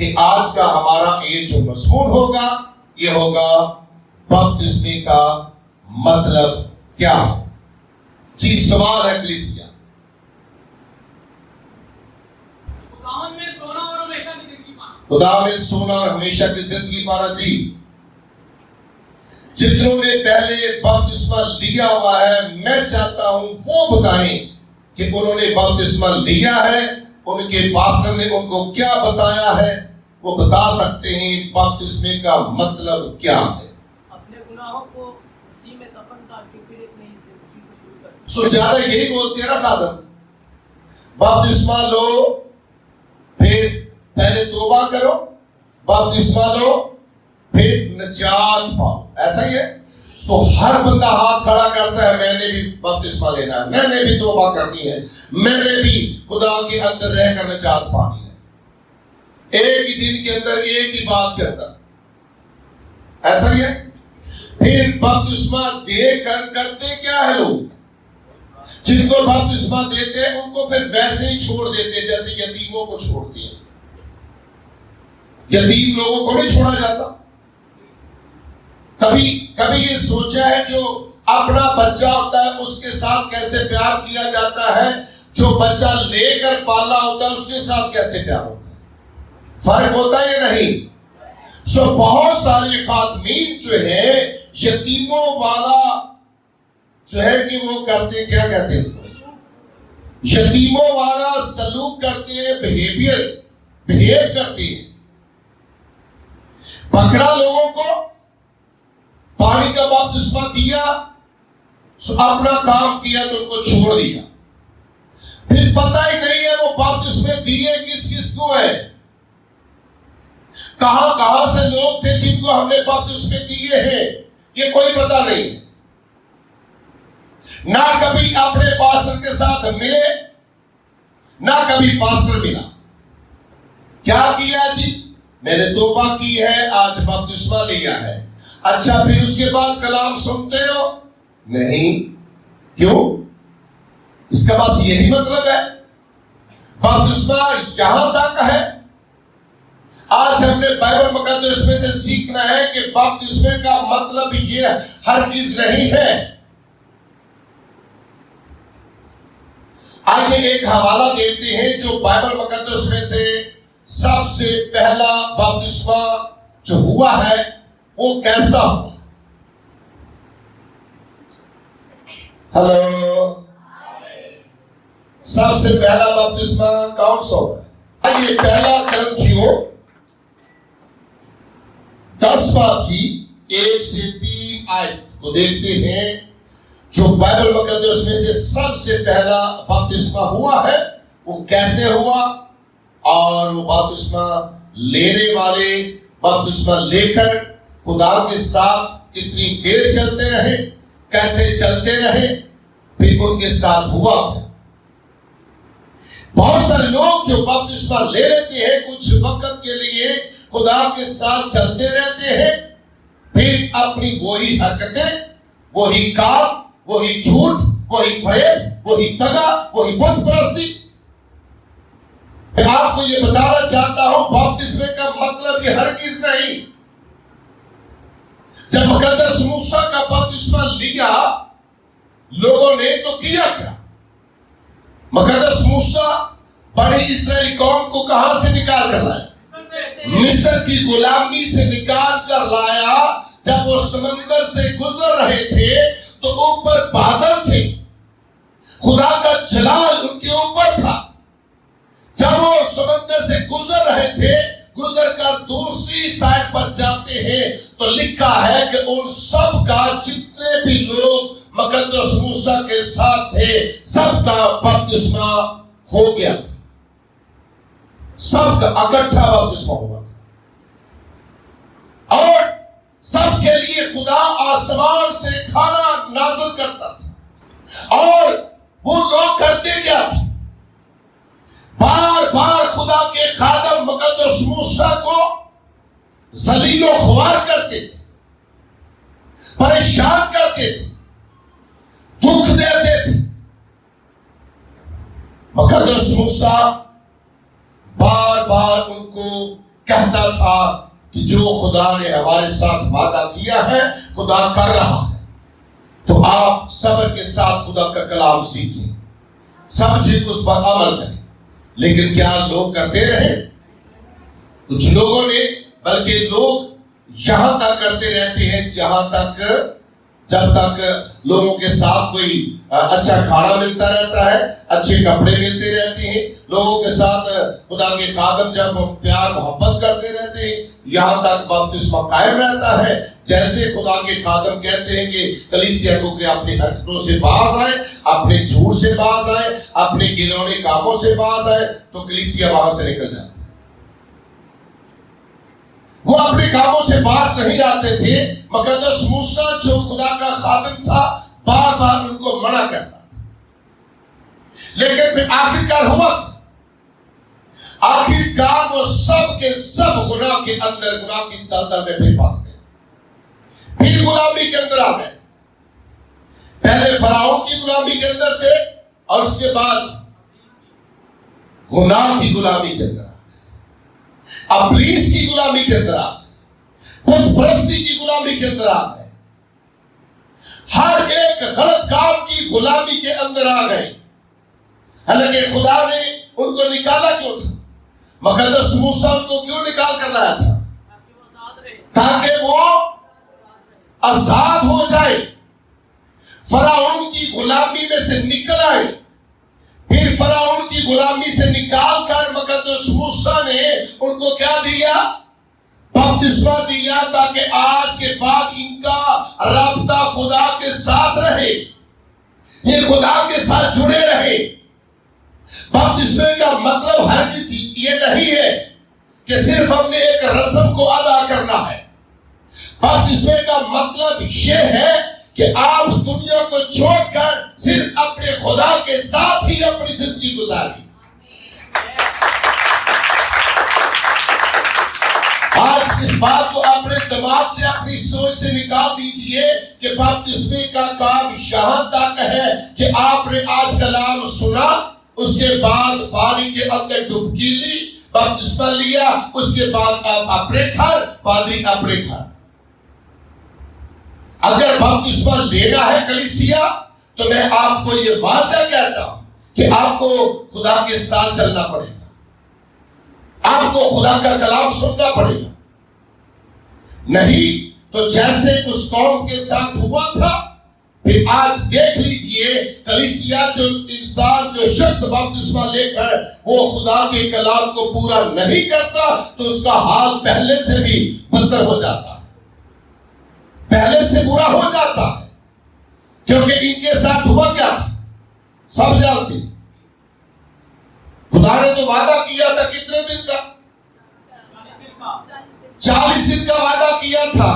کہ آج کا ہمارا یہ جو مضمون ہوگا یہ ہوگا بپتسمے کا مطلب کیا ہے۔ جی سوال ہے کلیسیا۔ خدا میں سونا اور ہمیشہ کی زندگی پانا۔ جی جتنوں نے پہلے بپتسمہ لیا ہوا ہے میں چاہتا ہوں وہ بتائیں کہ انہوں نے بپتسمہ لیا ہے، ان کے پاسٹر نے ان کو کیا بتایا ہے، وہ بتا سکتے ہیں بپتسمے کا مطلب کیا ہے۔ اپنے گناہوں کو مسیح میں دفن کر کے پھر ایک نئی زندگی کو شروع کریں۔ سو زیادہ یہی بولتے ہیں نا خادم، بپتسمہ لو پھر پہلے توبہ کرو، بپتسمہ لو پھر نجات پاؤ، ایسا ہی ہے؟ تو ہر بندہ ہاتھ کھڑا کرتا ہے میں نے بھی بپتسمہ لینا ہے، میں نے بھی توبہ کرنی ہے، میں نے بھی خدا کے اندر رہ کر نجات پانی ہے۔ ایک ہی دن کے اندر ایک ہی بات کرتا، ایسا ہی ہے؟ پھر بپتسمہ دے کر کرتے کیا ہے لوگ؟ جن کو بپتسمہ دیتے ہیں ان کو پھر ویسے ہی چھوڑ دیتے جیسے یتیموں کو چھوڑتے ہیں۔ یتیم لوگوں کو نہیں چھوڑا جاتا۔ کبھی یہ سوچا ہے جو اپنا بچہ ہوتا ہے اس کے ساتھ کیسے پیار کیا جاتا ہے، جو بچہ لے کر پالا ہوتا ہے اس کے ساتھ کیسے پیار ہوتا ہے؟ فرق ہوتا ہے یا نہیں؟ سو بہت سارے خادمین جو ہے یتیموں والا جو ہے کہ وہ کرتے کیا کہتے ہیں اس کو، یتیموں والا سلوک کرتے ہیں، بہیو کرتے ہیں۔ پکڑا لوگوں کو، پانی کا بپتسمہ دیا، اپنا کام کیا تو ان کو چھوڑ دیا، پھر پتہ ہی نہیں ہے وہ بپتسمے دیے کس کس کو ہے، کہاں سے لوگ تھے جن کو ہم نے بپتسمے دیے ہیں یہ کوئی پتہ نہیں ہے۔ نہ کبھی اپنے پاسٹر کے ساتھ ملے، نہ کبھی پاسٹر ملا۔ کیا کیا جی؟ میں نے توبہ کی ہے، آج بپتسمہ لیا ہے۔ اچھا پھر اس کے بعد کلام سنتے ہو؟ نہیں۔ کیوں؟ اس کا بس یہی مطلب ہے؟ بپتسمہ یہاں تک ہے؟ آج ہم نے بائبل مقدس میں سے سیکھنا ہے کہ بپتسمے کا مطلب یہ ہرگز نہیں ہے۔ آئیے ایک حوالہ دیتے ہیں جو بائبل مقدس میں سے سب سے پہلا بپتسمہ جو ہوا ہے وہ کیسا ہوا؟ ہلو، سب سے پہلا بپتسمہ کون سا ہوا؟ آئیے پہلا کرنتھیوں 10 باب کی 1 سے 3 آیت کو دیکھتے ہیں جو بائبل مقدس میں سے سب سے پہلا بپتسمہ ہوا ہے وہ کیسے ہوا، اور وہ بپتسمہ لینے والے بپتسمہ لے کر خدا کے ساتھ کتنی دیر چلتے رہے، کیسے چلتے رہے، پھر ان کے ساتھ ہوا تھا۔ بہت سارے لوگ جو بپتسمہ لے لیتے ہیں کچھ وقت کے لیے خدا کے ساتھ چلتے رہتے ہیں، پھر اپنی وہی حرکتیں، وہی کام، وہی جھوٹ، وہی فریب، وہی دغا، وہی بت پرستی۔ میں آپ کو یہ بتانا چاہتا ہوں بپتسمے کا مطلب یہ ہرگز نہیں۔ جب مقدس موسیٰ کا بپتسمہ لیا لوگوں نے تو کیا کیا؟ مقدس موسیٰ بڑی اسرائیلی قوم کو کہاں سے نکال کر لایا؟ مصر کی غلامی سے نکال کر لایا۔ جب وہ سمندر سے گزر رہے تھے تو اوپر بادل تھے، خدا کا جلال ان کے اوپر تھا۔ جب وہ سمندر سے گزر رہے تھے، گزر کر دوسری سائڈ پر جاتے ہیں تو لکھا ہے کہ ان سب کا جتنے بھی لوگ مقدس موسیٰ کے ساتھ تھے سب کا بپتسمہ ہو گیا تھا، سب کا اکٹھا بپتسمہ ہوا تھا۔ اور سب کے لیے خدا آسمان سے کھانا نازل کرتا تھا، اور وہ لوگ کرتے کیا تھے؟ بار بار خدا کے خادم مقدس موسیٰ کو ذلیل و خوار کرتے تھے، پریشان کرتے تھے، دکھ دیتے تھے۔ مقدس موسیٰ بار بار ان کو کہتا تھا کہ جو خدا نے ہمارے ساتھ وعدہ کیا ہے خدا کر رہا ہے. تو آپ صبر کے ساتھ خدا کا کلام سیکھیں, سمجھیں, اس پر عمل کریں. لیکن کیا لوگ کرتے رہے؟ کچھ لوگوں نے, بلکہ لوگ یہاں تک کرتے رہتے ہیں جب تک لوگوں کے ساتھ کوئی اچھا کھانا ملتا رہتا ہے, اچھے کپڑے ملتے رہتے ہیں, لوگوں کے ساتھ خدا کے خادم جب پیار محبت کرتے رہتے ہیں, یہاں تک بپتسمہ قائم رہتا ہے. جیسے خدا کے خادم کہتے ہیں کہ کلیسیا کو کہ اپنی حرکتوں سے باز آئے, اپنے جھوٹ سے باز آئے, اپنے گنونے کاموں سے باز آئے, تو کلیسیا وہاں سے نکل جاتا. وہ اپنے کاموں سے باز نہیں آتے تھے. مقدس موسیٰ جو خدا کا خادم تھا بار بار ان کو منع کرتا, لیکن پھر آخرکار ہوا, آخرکار وہ سب کے سب گناہ کے اندر, گناہ کی دلدل میں پھر پھنس گئے, پھر غلامی کے اندر آ گئے. پہلے فرعون کی غلامی کے اندر تھے, اور اس کے بعد گناہ کی غلامی کے اندر, ابلیس کی غلامی کے اندر آ گئے, بت پرستی کی غلامی کے اندر آ گئے, ہر ایک غلط کام کی غلامی کے اندر آ گئے. حالانکہ خدا نے ان کو نکالا کیوں تھا؟ مقدس موسیٰ ان کو کیوں نکال کر لایا تھا؟ تاکہ وہ آزاد ہو جائے, فرعون کی غلامی میں سے نکل آئے. پھر فرعون کی غلامی سے نکال کر مقدس موسیٰ نے ان کو کیا دیا؟ بپتسمہ دیا, تاکہ آج کے بعد ان کا رابطہ خدا کے ساتھ رہے, یہ خدا کے ساتھ جڑے رہے. بپتسمے کا مطلب ہر کسی یہ نہیں ہے کہ صرف ہم نے ایک رسم کو ادا کرنا ہے. بپتسمے کا مطلب یہ ہے کہ آپ دنیا کو چھوڑ کر صرف اپنے خدا کے ساتھ ہی اپنی زندگی گزاری. آج اس بات کو اپنے دماغ سے, اپنی سوچ سے نکال دیجئے کہ بپتسمے کا کام یہاں تک ہے کہ آپ نے آج کلام سنا, اس کے بعد پانی کے اندر ڈبکی لی, بپتسمہ لیا, اس کے بعد آپ اپنے گھر, پادری اپنے گھر. اگر بپتسمہ لینا ہے کلیسیا, تو میں آپ کو یہ واضح کہتا ہوں کہ آپ کو خدا کے ساتھ چلنا پڑے گا, آپ کو خدا کا کلام سننا پڑے گا. نہیں تو جیسے اس قوم کے ساتھ ہوا تھا, پھر آج دیکھ لیجئے کلیسیا جو انسان, جو شخص بپتسمہ لے کر وہ خدا کے کلام کو پورا نہیں کرتا, تو اس کا حال پہلے سے بھی بدتر ہو جاتا ہے, پہلے سے برا ہو جاتا ہے. کیونکہ ان کے ساتھ ہوا کیا تھا سب جانتے. خدا نے تو وعدہ کیا تھا کتنے دن کا؟ 40 دن کا وعدہ کیا تھا.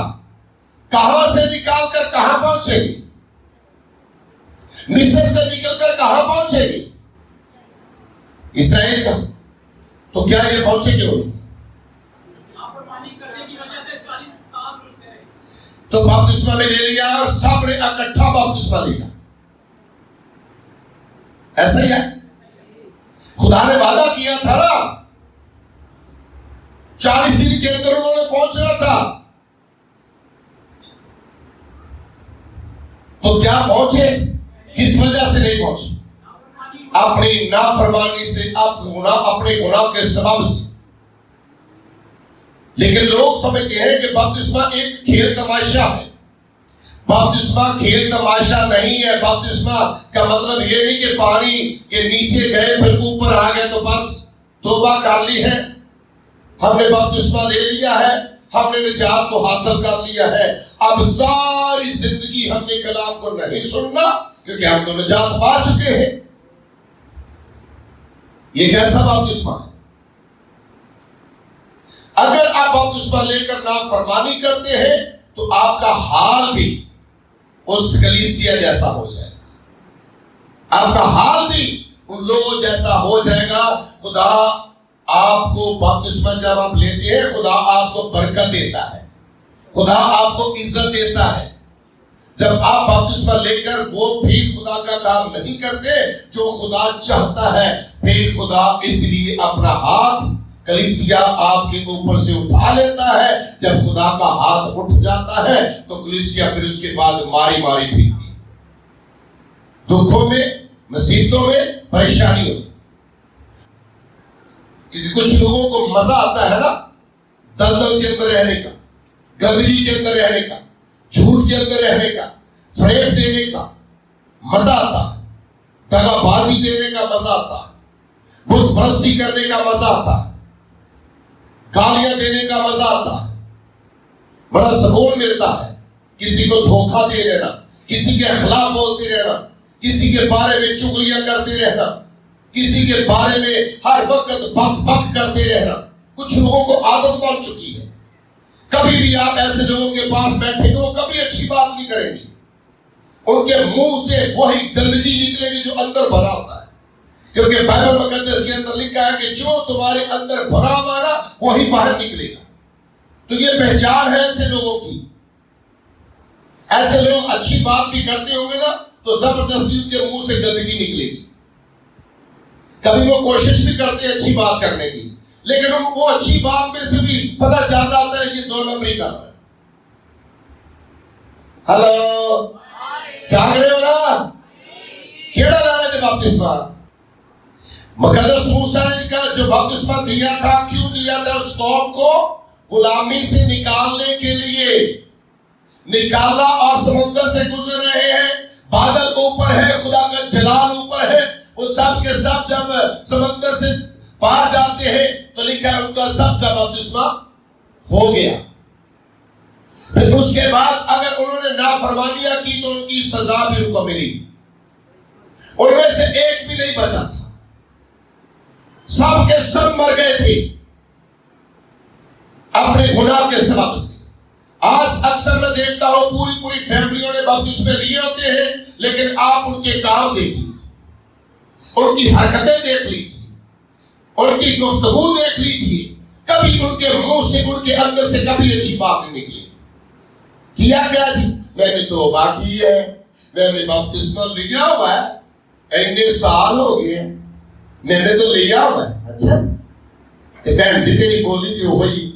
کہاں سے نکال کر کہاں پہنچے گی؟ مصر سے نکل کر کہاں پہنچے گی؟ اسرائیل کا. تو کیا یہ پہنچے کیوں نہیں؟ تو بپتسمہ میں لے لیا اور سب نے اکٹھا بپتسمہ لیا. ایسا ہی ہے, خدا نے وعدہ کیا تھا نا, 40 دن کے اندر انہوں نے پہنچنا تھا. تو کیا پہنچے؟ کس وجہ سے نہیں پہنچے؟ اپنی نافرمانی سے, اپنے گناہ کے سبب سے. لیکن لوگ سمجھتے ہیں کہ بپتسمہ ایک کھیل تماشا ہے. بپتسمہ کھیل تماشا نہیں ہے. بپتسمہ کا مطلب یہ نہیں کہ پانی کے نیچے گئے پھر اوپر آ گئے تو بس توبہ کر لی ہے, ہم نے بپتسمہ لے لیا ہے, ہم نے نجات کو حاصل کر لیا ہے, اب ساری زندگی ہم نے کلام کو نہیں سننا کیونکہ ہم تو نجات پا چکے ہیں. یہ کیسا بپتسمہ ہے؟ اگر آپ بپتسمہ لے کر نافرمانی کرتے ہیں تو آپ کا حال بھی اس کلیسیا جیسا ہو جائے گا, آپ کا حال بھی ان لوگوں جیسا ہو جائے گا. خدا آپ کو بپتسمہ جب آپ لیتے ہیں, خدا آپ کو برکت دیتا ہے, خدا آپ کو عزت دیتا ہے. جب آپ بپتسمہ لے کر وہ بھی خدا کا کام نہیں کرتے جو خدا چاہتا ہے, پھر خدا اس لیے اپنا ہاتھ کلیسیا آپ کے اوپر سے اٹھا لیتا ہے. جب خدا کا ہاتھ اٹھ جاتا ہے تو کلیسیا پھر اس کے بعد ماری ماری پھرتی ہے، دکھوں میں، مصیبتوں میں، پریشانیوں میں. کیونکہ کچھ لوگوں کو مزہ آتا ہے نا دلدل کے اندر رہنے کا، گندگی کے اندر رہنے کا، جھوٹ کے اندر رہنے کا، فریب دینے کا مزہ آتا ہے، دغا بازی دینے کا مزہ آتا ہے، بت پرستی کرنے کا مزہ آتا ہے، گالیاں دینے کا مزہ آتا ہے. بڑا سکون ملتا ہے کسی کو دھوکہ دے رہنا، کسی کے خلاف بولتے رہنا، کسی کے بارے میں چغلیاں کرتے رہنا، کسی کے بارے میں ہر وقت بک بک کرتے رہنا. کچھ لوگوں کو عادت بن چکی ہے. کبھی بھی آپ ایسے لوگوں کے پاس بیٹھیں گے وہ کبھی اچھی بات نہیں کریں گے. ان کے منہ سے وہی گندگی نکلے گی جو اندر بھرا ہوتا ہے. کیونکہ بائبل مقدس کے اندر لکھا ہے کہ جو تمہارے اندر بھرا ہوا نا وہی باہر نکلے گا. تو یہ پہچان ہے ایسے لوگوں کی. ایسے لوگ اچھی بات بھی کرتے ہوں گے نا تو زبردستی ان کے منہ سے گندگی نکلے گی. کبھی وہ کوشش بھی کرتے ہیں اچھی بات کرنے کی، لیکن وہ اچھی بات میں سے بھی پتہ چل جاتا ہے کہ 2 نمبری کر رہا ہے. ہلو، جاگ رہے ہو نا؟ کیڑا لانا تھے بپتسمہ؟ مقدس موسیٰ نے کہا جو بپتسمہ دیا تھا، کیوں دیا تھا؟ اس قوم کو غلامی سے نکالنے کے لیے نکالا. اور سمندر سے گزر رہے ہیں، بادل اوپر ہے، خدا کا جلال اوپر ہے. وہ سب کے سب جب سمندر سے پار جاتے ہیں تو لکھا ہے ان کا سب کا بپتسمہ ہو گیا. پھر اس کے بعد اگر انہوں نے نافرمانیاں کی تو ان کی سزا بھی ان کو ملی. ان میں سے ایک بھی نہیں بچا تھا، سب کے سب مر گئے تھے اپنے گناہ کے سبب سے. آج اکثر میں دیکھتا ہوں پوری فیملیوں نے بپتسمے لیے ہوتے ہیں، لیکن آپ ان کے کام دیکھ لیجیے، ان کی حرکتیں دیکھ لیجیے، ان کی گفتگو دیکھ لیجیے. کبھی ان کے منہ سے، ان کے اندر سے کبھی اچھی بات نہیں نکلی. کیا کیا جی؟ میں نے توبہ کی ہے، میں نے بپتسمہ لیا ہوا ہے، اتنے سال ہو گئے، میں نے تو لیا ہوا ہے. اچھا بہن جی تیری بولی جو ہوئی.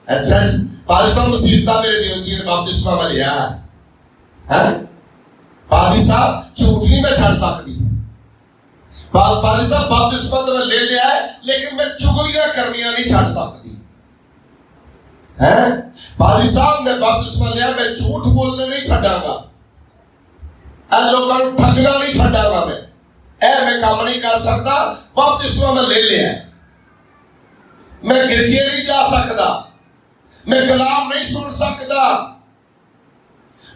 اچھا جی پادری صاحب مصیبتہ میرے دیون جی نے بپتسمہ میں لیا ہے. پادری صاحب جھوٹ نہیں میں چھڑ سکتی. پادری صاحب بپتسمہ تو میں لے لیا ہے لیکن میں چغلیاں کرنیاں نہیں چھڑ سکتی. پادری صاحب میں بپتسمہ لیا، میں جھوٹ بولنے نہیں چھڑا گا، لوگوں کو ٹھگنا نہیں چھڑا گا، میں کام نہیں کر سکتا. بپتسمہ میں لے لیا ہے، میں گرجے نہیں جا سکتا، میں کلام نہیں سن سکتا.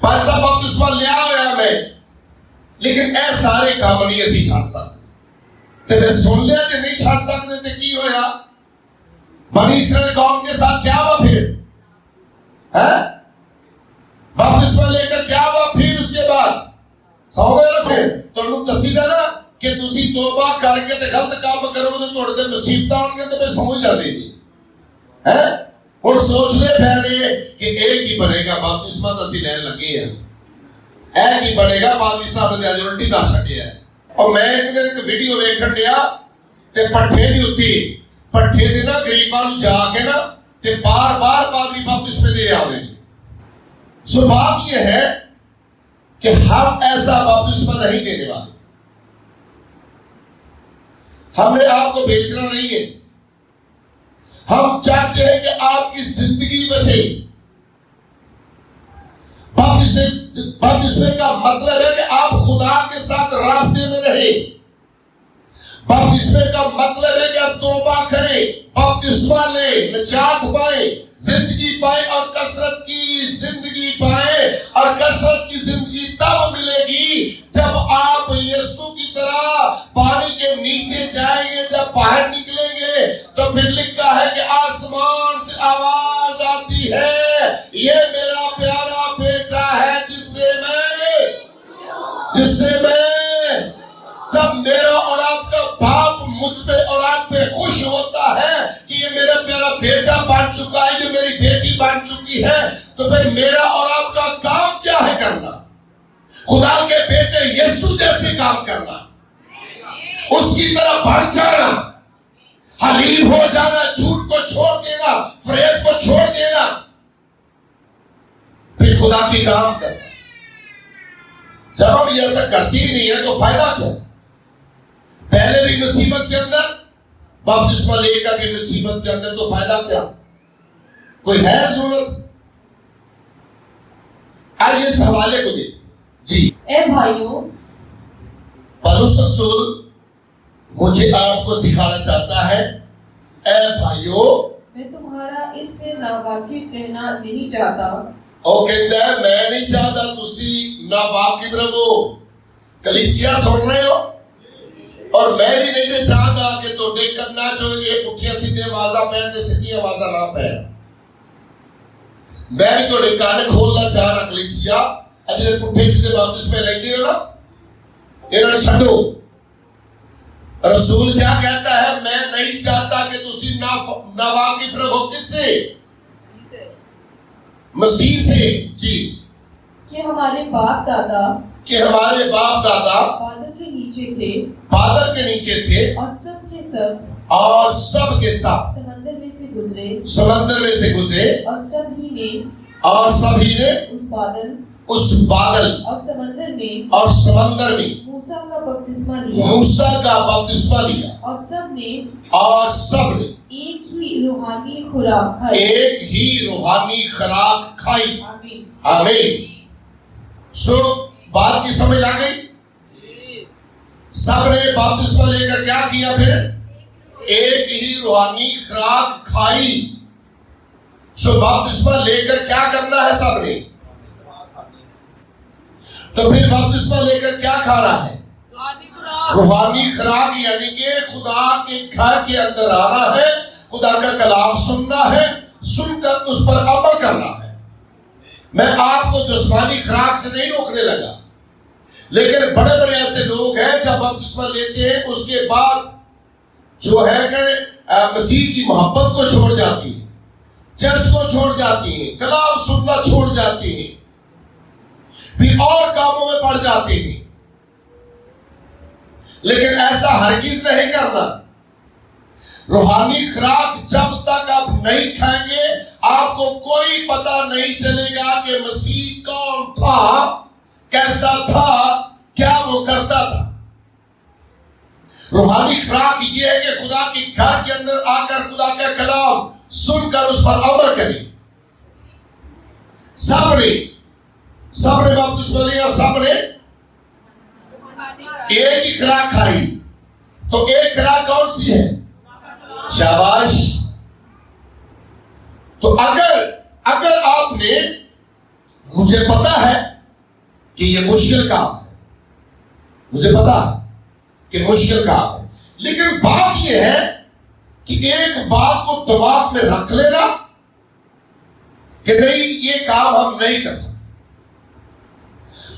بھائی صاحب بپتسمہ لیا ہوا میں، لیکن اے سارے کام نہیں اسی چھڑ سکتے. تے پھر سن لیا کہ نہیں چھڑ سکتے تے کی ہویا؟ بنی اسرائیل قوم کے ساتھ کیا ہوا پھر؟ بپتسمہ لے کر کیا ہوا پھر اس کے بعد؟ سو گئے نا پھر؟ تو انہوں دسی دا نا کہ تسی توبہ کر کے تے غلط کام کرو تو توڑ دے مصیبتہ ہوں گے تو پھر سمجھ جاتے جی. اور سوچ لے پہلے کہ ایک ہی بنے گا بپتسمہ تو اسی لین لگے ہیں، ایک ہی بنے گا. پادری صاحب نے الٹی دس چھڈیا ہے. اور میں ایک ویڈیو ویکھن ڈیا تے پٹھے دی ہوتی پٹھے دے نا غریباں نوں جا کے نا تے بار بار پادری بپتسمے دے آوے. سو بات یہ ہے کہ ہم ایسا بپتسمہ نہیں دینے والے. ہم نے آپ کو بیچنا نہیں ہے. ہم چاہتے ہیں کہ آپ کی زندگی بچے. بپتسمے کا مطلب ہے کہ آپ خدا کے ساتھ رابطے میں رہیں. بپتسمے کا مطلب ہے کہ آپ توبہ کریں، بپتسمہ لیں، نجات پائیں، زندگی پائیں اور کثرت کی زندگی پائیں. اور کثرت کی زندگی تب ملے گی جب آپ یسوع کی طرح پانی کے نیچے جائیں گے. جب باہر نکلیں گے تو پھر لکھا ہے کہ آسمان سے آواز آتی ہے، یہ میرا پیارا بیٹا ہے جس سے میں جب میرا اور آپ کا باپ مجھ پہ اور آپ پہ خوش ہوتا ہے کہ یہ میرا پیارا بیٹا بن چکا ہے، یہ میری بیٹی بن چکی ہے، تو پھر میرا اور آپ کا کام کیا ہے کرنا؟ خدا کے بیٹے یسوع جیسے کام کرنا، اس کی طرح بڑھ جانا. حلیم ہو جانا, جھوٹ کو چھوڑ دینا, فریب کو چھوڑ دینا, پھر خدا کی کام کرنا. جب ہم یہ ایسا کرتی ہی نہیں ہے تو فائدہ کیا؟ پہلے بھی مصیبت کے اندر, بپتسمہ لے کر بھی مصیبت کے اندر, تو فائدہ کیا؟ کوئی ہے ضرورت؟ آئیے اس حوالے کو دیکھیں. جی اے بھائیوں, پولس رسول مجھے آپ کو سکھانا چاہتا ہے, اے بھائیوں, میں تمہارا اس سے ناواقف رہنا نہیں چاہتا. وہ کہتا ہے میں نہیں چاہتا تسی ناواقف رہو. کلیسیا سن رہے ہو؟ اور میں بھی نہیں چاہتا کہ تو دیکھ کر نہ چوئے گے پٹھیاں سیدھے آوازاں پہنتے سیدھی آوازاں نہ پہن. میں بھی تو کان کھولنا چاہ رہا کلیسیا, اجلے پٹھے سیدھے بپتسمہ لے دے نا, انہوں چھڈو. رسول کیا کہتا ہے؟ میں نہیں چاہتا کہ تسی ناواقف رہو. کس سے؟ مسیح سے. جی کہ ہمارے باپ دادا بادل کے نیچے تھے اور سب کے سب سمندر میں سے گزرے اور سب ہی نے اس بادل اور سمندر میں موسیٰ کا بپتسمہ لیا اور سب نے ایک ہی روحانی خوراک کھائی. آمین. سو بات کی سمجھ آ گئی؟ سب نے بپتسمہ لے کر کیا کیا؟ پھر ایک ہی روحانی خوراک کھائی. سو بپتسمہ لے کر کیا کرنا ہے سب نے؟ تو پھر بپتسمہ لے کر کیا کھانا ہے؟ روحانی خوراک, یعنی کہ خدا کے گھر کے اندر آنا ہے, خدا کا کلام سننا ہے, سن کر اس پر عمل کرنا ہے. میں آپ کو جسمانی خوراک سے نہیں روکنے لگا, لیکن بڑے بڑے ایسے لوگ ہیں جب بپتسمہ لیتے ہیں اس کے بعد جو ہے کہ مسیح کی محبت کو چھوڑ جاتی ہیں, چرچ کو چھوڑ جاتی ہیں, کلام سننا چھوڑ جاتی ہیں, پھر اور کاموں میں پڑ جاتے ہیں. لیکن ایسا ہرگز نہیں کرنا. روحانی خوراک جب تک آپ نہیں کھائیں گے آپ کو کوئی پتہ نہیں چلے گا کہ مسیح کون تھا, کیسا تھا, کیا وہ کرتا تھا. روحانی خوراک یہ ہے کہ خدا کے گھر کے اندر آ کر خدا کا کلام سن کر اس پر عمل کریں. سب نے بپتسمہ لیا اور سب نے ایک ہی خوراک کھائی. تو ایک خوراک کون سی ہے؟ شاباش. تو اگر آپ نے, مجھے پتا ہے کہ یہ مشکل کام ہے, مجھے پتا ہے کہ مشکل کام ہے, لیکن بات یہ ہے کہ ایک بات کو دماغ میں رکھ لینا کہ نہیں یہ کام ہم نہیں کر سکتے,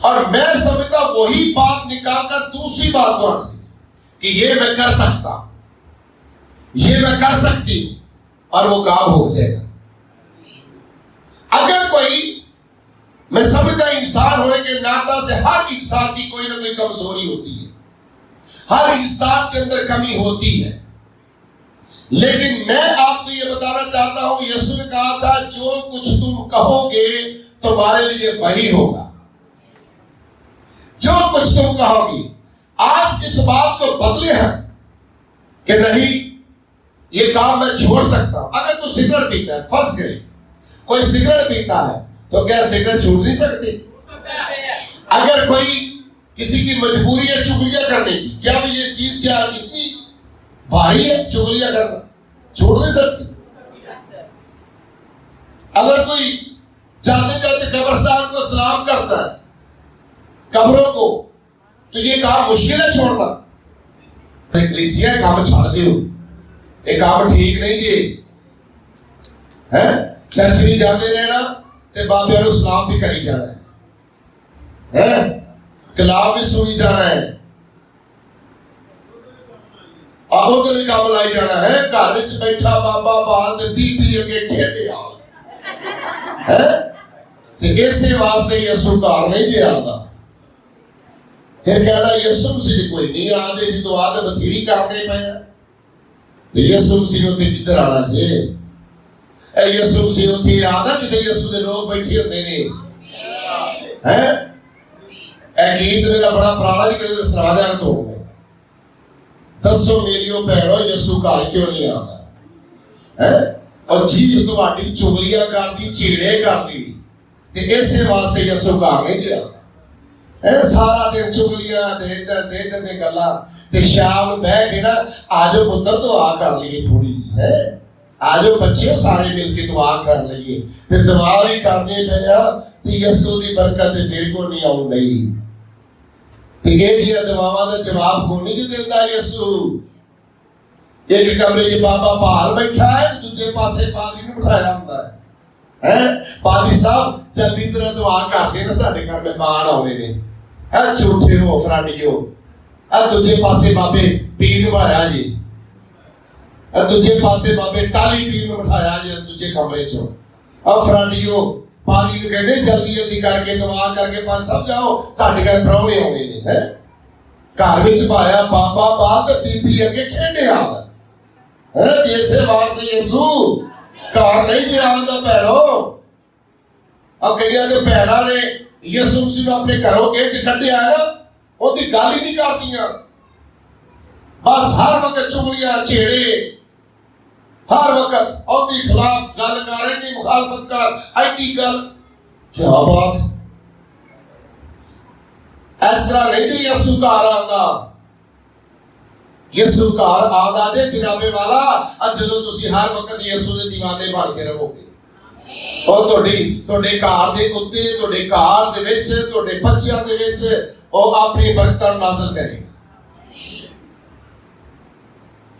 اور میں سمجھتا وہی بات نکال کر دوسری بات کو رکھ دیتا کہ یہ میں کر سکتا, یہ میں کر سکتی ہوں, اور وہ کام ہو جائے گا. اگر کوئی, میں سمجھتا انسان ہونے کے ناطے سے ہر انسان کی کوئی نہ کوئی کمزوری ہوتی ہے, ہر انسان کے اندر کمی ہوتی ہے, لیکن میں آپ کو یہ بتانا چاہتا ہوں, یسوع نے کہا تھا جو کچھ تم کہو گے تمہارے لیے وہی ہوگا. جو کچھ تم کہو گی. آج اس بات کو بدلے ہیں کہ نہیں یہ کام میں چھوڑ سکتا ہوں. اگر کوئی سگریٹ پیتا ہے, فرض کریں کوئی سگریٹ پیتا ہے, تو کیا سگریٹ چھوڑ نہیں سکتی؟ اگر کوئی کسی کی مجبوری ہے چغلیاں کرنے کی, کیا بھی یہ چیز کیا اتنی بھاری ہے چغلیاں کرنا؟ چھوڑ نہیں سکتی. اگر کوئی جاتے جاتے قبرستان کو سلام کرتا ہے, قبروں کو, تو یہ کام مشکل ہے چھوڑنا. کلیسیا کام چھاڑ دیو, یہ کام ٹھیک نہیں جی ہے. چرچ بھی جاتے رہنا تے بابے والوں سلام بھی کری جانا ہے, کلام بھی سنی جانا ہے, آہو تیرے کام لائی جانا ہے. گھر وچ بیٹھا بابا بال تے بی بی اگے کھیڈے آ تے اسے واسطے یسوع گھر نہیں جی آندا. پھر کہنا یسوع سے کوئی نہیں آدھے جی تو آدھے بتھیری کرنے پہ. ਤੇ ਯਿਸੂ ਮਸੀਹ ਉੱਤੇ ਕਿੱਧਰ ਆਣਾ ਜੇ? ਇਹ ਯਿਸੂ ਮਸੀਹ ਉੱਥੇ ਆਉਂਦਾ ਜਿੱਥੇ ਯਿਸੂ ਦੇ ਲੋਕ ਬੈਠੇ ਹੁੰਦੇ ਨੇ ਹੈ। ਇਹ ਗੀਤ ਮੇਰਾ ਬੜਾ ਪੁਰਾਣਾ ਜੀ, ਕਦੇ ਸੁਣਾ ਦਿਆਂ ਤੋਂ ਦੱਸੋ ਮੇਰੀਓ ਭੈਣੋ ਯਿਸੂ ਘਰ ਕਿਉਂ ਨਹੀਂ ਆਉਂਦਾ ਹੈ? ਔਰ ਜੀਭ ਤੁਹਾਡੀ ਚੁਗਲੀਆਂ ਕਰਦੀ, ਝੇੜੇ ਕਰਦੀ, ਤੇ ਇਸੇ ਵਾਸਤੇ ਯਿਸੂ ਘਰ ਨਹੀਂ ਜੇ ਆਉਂਦਾ। ਇਹ ਸਾਰਾ ਦਿਨ ਚੁਗਲੀਆਂ ਦੇ ਦੇ ਗੱਲਾਂ, ਤੇ ਸ਼ਾਮ ਨੂੰ ਬਹਿ ਕੇ ਨਾ ਆਜੋ ਪੁੱਤਰ ਦੁਆ ਕਰ ਲਈਏ ਥੋੜੀ ਜੀ ਹੈ, ਆਜੋ ਬੱਚਿਓ ਸਾਰੇ ਮਿਲ ਕੇ ਦੁਆ ਕਰ ਲਈਏ। ਤੇ ਦੁਆ ਵੀ ਕਰਨੀ ਪਿਆ ਤੇ ਯਿਸੂ ਦੀ ਬਰਕਤ ਤੇ ਫਿਰ ਕੋ ਨਹੀਂ ਆਉਣ ਡਈ। ਤੇ ਇਹ ਜਿਹੀਆਂ ਦੁਆਵਾਂ ਦਾ ਜਵਾਬ ਕੋ ਨਹੀਂ ਦਿੰਦਾ ਯਿਸੂ। ਇੱਕ ਕਮਰੇ 'ਚ ਬਾਬਾ ਭਾਲ ਬੈਠਾ ਹੈ, ਦੂਜੇ ਪਾਸੇ ਪਾਦਰੀ ਨੂੰ ਬਿਠਾਇਆ ਹੁੰਦਾ ਹੈ। ਪਾਦਰੀ ਸਾਹਿਬ ਜਲਦੀ ਤਰ੍ਹਾਂ ਦੁਆ ਕਰਦੇ ਨਾ, ਸਾਡੇ ਘਰ ਮਹਿਮਾਨ ਆਉਂਦੇ ਨੇ, ਹੈ ਝੂਠੇ ਹੋ ਫਰਾਡੀਓ। ਆ ਦੂਜੇ ਪਾਸੇ ਬਾਬੇ ਪੀਰ ਨੂੰ ਬਿਠਾਇਆ ਜੀ, ਆ ਦੂਜੇ ਪਾਸੇ ਬਾਬੇ ਟਾਲੀ ਪੀਰ ਨੂੰ ਬਿਠਾਇਆ ਜੀ ਦੂਜੇ ਕਮਰੇ 'ਚ। ਆ ਫਰਾਡੀਓ ਪਾਦਰੀ ਨੂੰ ਕਹਿੰਦੇ ਜਲਦੀ ਜਲਦੀ ਕਰਕੇ ਦੁਆ ਕਰਕੇ ਪੰਜ ਸਾਹਿਬ ਜਾਓ, ਸਾਡੇ ਘਰ ਪ੍ਰਾਹੁਣੇ ਆਉਂਦੇ ਨੇ ਹੈ। ਘਰ ਵਿੱਚ ਪਾਇਆ ਬਾਬਾ ਬਾਤ ਬੀਬੀ ਅੱਗੇ ਖੇਡਿਆ ਹੈ। ਇਸੇ ਵਾਸਤੇ ਯਿਸੂ ਘਰ ਨਹੀਂ ਜੇ ਆਉਂਦਾ ਭੈਣੋ। ਆ ਕਈਆਂ ਦੇ ਭੈਣਾਂ ਨੇ ਯਿਸੂ ਮਸੀਹ ਨੂੰ ਆਪਣੇ ਘਰੋਂ ਇਹ ਚ ਕੱਢਿਆ ਨਾ, ਉਹਦੀ ਗੱਲ ਹੀ ਨਹੀਂ ਕਰਦੀਆਂ। ਬਸ ਹਰ ਵਕਤ ਚੁਗਲੀਆਂ ਝੇੜੇ, ਹਰ ਵਕਤ ਉਹਦੀ ਖਿਲਾਫ ਗੱਲ ਕਰ, ਇਹਦੀ ਮੁਖਾਲਫਤ ਕਰ, ਐਡੀ ਗੱਲ। ਕੀ ਬਾਤ, ਇਸ ਤਰ੍ਹਾਂ ਨਹੀਂ ਜੀ ਯਿਸੂ ਘਰ ਆਉਂਦਾ। ਯਿਸੂ ਘਰ ਆਉਂਦਾ ਜੇ ਜਨਾਬੇ ਵਾਲਾ ਜਦੋਂ ਤੁਸੀਂ ਹਰ ਵਕਤ ਯਿਸੂ ਦੇ دیਵਾਨੇ ਬਣ ਕੇ ਰਹੋਗੇ। ਉਹ ਤੁਹਾਡੇ ਘਰ ਦੇ ਉੱਤੇ, ਤੁਹਾਡੇ ਘਰ ਦੇ ਵਿੱਚ, ਤੁਹਾਡੇ ਬੱਚਿਆਂ ਦੇ ਵਿੱਚ ਉਹ ਆਪਣੀ ਬਰਕਤਾਂ ਨਾਜ਼ਿਲ ਕਰੇਗਾ।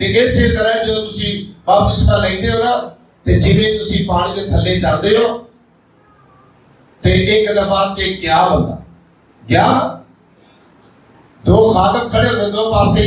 ਤੇ ਇਸੇ ਤਰ੍ਹਾਂ ਜਦੋਂ ਤੁਸੀਂ ਬਪਤਿਸਮਾ ਲੈਂਦੇ ਹੋ ਨਾ ਤੇ ਜਿਵੇਂ ਤੁਸੀਂ ਪਾਣੀ ਦੇ ਥੱਲੇ ਜਾਂਦੇ ਹੋ ਤੇ ਇੱਕ ਦਫਾ ਤੇ ਗਿਆ ਬੰਦਾ ਗਿਆ, ਦੋ ਖਾਦਮ ਖੜੇ ਹੁੰਦੇ ਦੋ ਪਾਸੇ,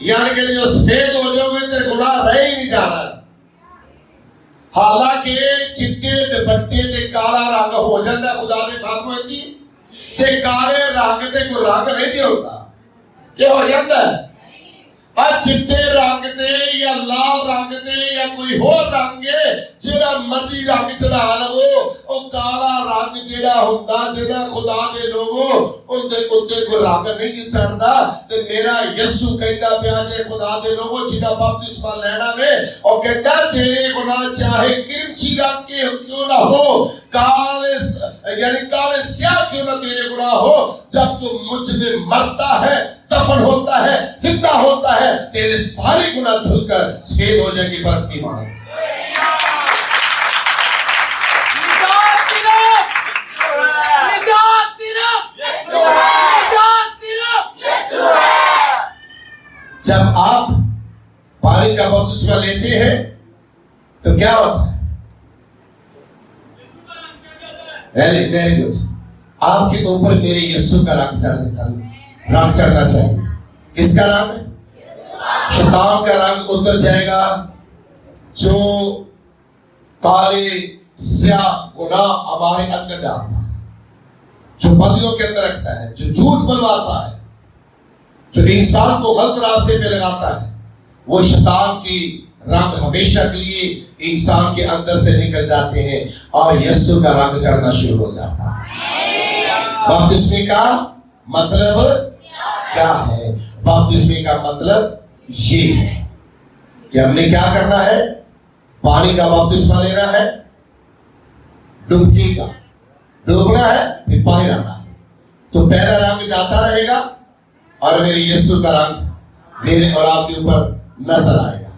یعنی کہ جو سفید ہو جاؤ گے تو گناہ رہ ہی نہیں جانا. حالانکہ چٹے دوپٹے تے کالا رنگ ہو جاتا ہے خدا دے خاتمے جی تے کالے رنگ تے کوئی رنگ نہیں جی ہوتا. کیا ہو جاتا ہے؟ چٹے رنگ تے یا لال رنگ تے یا کوئی ہور رنگ جڑا مرضی رنگ چڑھا لو او کالا رنگ جڑا ہوندا جڑا خدا دے لوگوں اون دے اوتے کوئی رنگ نہیں چڑھدا. تے میرا یسوع کہندا پیا جے خدا دے لوگوں جڑا بپتسمہ لینا وے او کہندا تیرے گناہ چاہے کرمچی رنگ کے کیوں نہ ہو کالے یعنی کالے سیاہ کیوں نہ تیرے گناہ ہو جب تو مجھ میں مرتا ہے دفن ہوتا ہے زندہ ہوتا ہے تیرے سارے گناہ دھل کر سفید ہو جائیں گے برف کی مانند. جب آپ پانی کا بپتسمہ لیتے ہیں تو کیا ہوتا ہے؟ Very good. آپ کے اوپر میرے یسوع کا رنگ چڑھنا چاہیے. کس کا رنگ ہے؟ شیطان کا رنگ اتر جائے گا جو کالے سیاہ گناہ ہمارے اندر ڈالتا ہے, جو بدیوں کے اندر رکھتا ہے, جو جھوٹ بلواتا ہے, جو انسان کو غلط راستے پہ لگاتا ہے, وہ شیطان کی رنگ ہمیشہ کے لیے انسان کے اندر سے نکل جاتے ہیں اور یسوع کا رنگ چڑھنا شروع ہو جاتا ہے. بپتسمے کا مطلب کیا ہے؟ بپتسمے کا مطلب یہ ہے کہ ہم نے کیا کرنا ہے؟ پانی کا بپتسمہ لینا ہے, ڈبکی کا ڈوبنا ہے, پھر باہر آنا ہے. تو پہلا رنگ جاتا رہے گا اور میرے یسوع کا رنگ میرے اور آپ کے اوپر نظر آئے گا.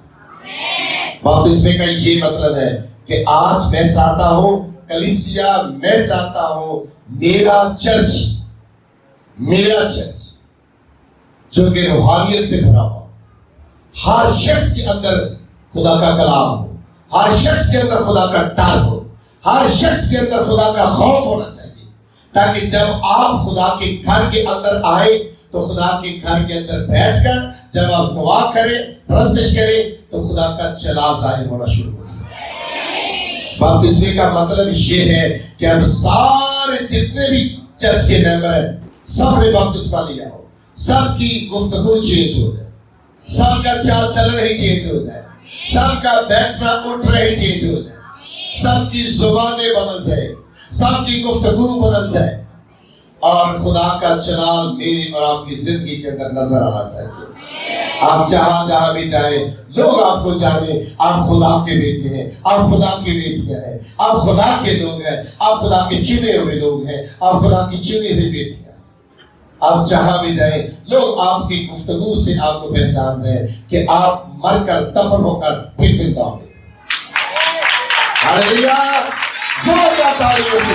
بپتسمے کا یہ مطلب ہے کہ آج میں چاہتا ہوں کلیسیا, میں چاہتا ہوں میرا چرچ جو کہ روحانیت سے بھرا ہو, ہر شخص کے اندر خدا کا کلام ہو, ہر شخص کے اندر خدا کا ڈر ہو, ہر شخص کے اندر خدا کا خوف ہونا چاہیے, تاکہ جب آپ خدا کے گھر کے اندر آئے تو خدا کے گھر کے اندر بیٹھ کر جب آپ دعا کریں, پرستش کریں تو خدا کا جلال ظاہر ہونا شروع ہو جائے. بپتسمے کا مطلب یہ ہے کہ اب سارے جتنے بھی چرچ کے ممبر ہیں سب نے بپتسمہ لیا ہو, سب کی گفتگو چینج ہو جائے, سب کا چال چلن ہی چینج ہو جائے, سب کا بیٹھنا اٹھنا ہی چینج ہو جائے, سب کی زبانیں بدل جائے, سب کی گفتگو بدل جائے اور خدا کا جلال میری اور آپ کی زندگی کے اندر نظر آنا چاہیے. آپ جہاں بھی جائیں لوگ آپ کو جانے آپ خدا کے بیٹے ہیں, آپ خدا کی بیٹیاں ہیں, آپ خدا کے لوگ ہیں, آپ خدا کے چنے ہوئے لوگ ہیں, آپ خدا کی چنی ہوئی بیٹیاں. آپ جہاں بھی جائیں لوگ آپ کی گفتگو سے آپ کو پہچان جائیں کہ آپ مر کر دفن ہو کر پھر زندہ ہوں گے. ہاللیلویا, زوردار تالیوں سے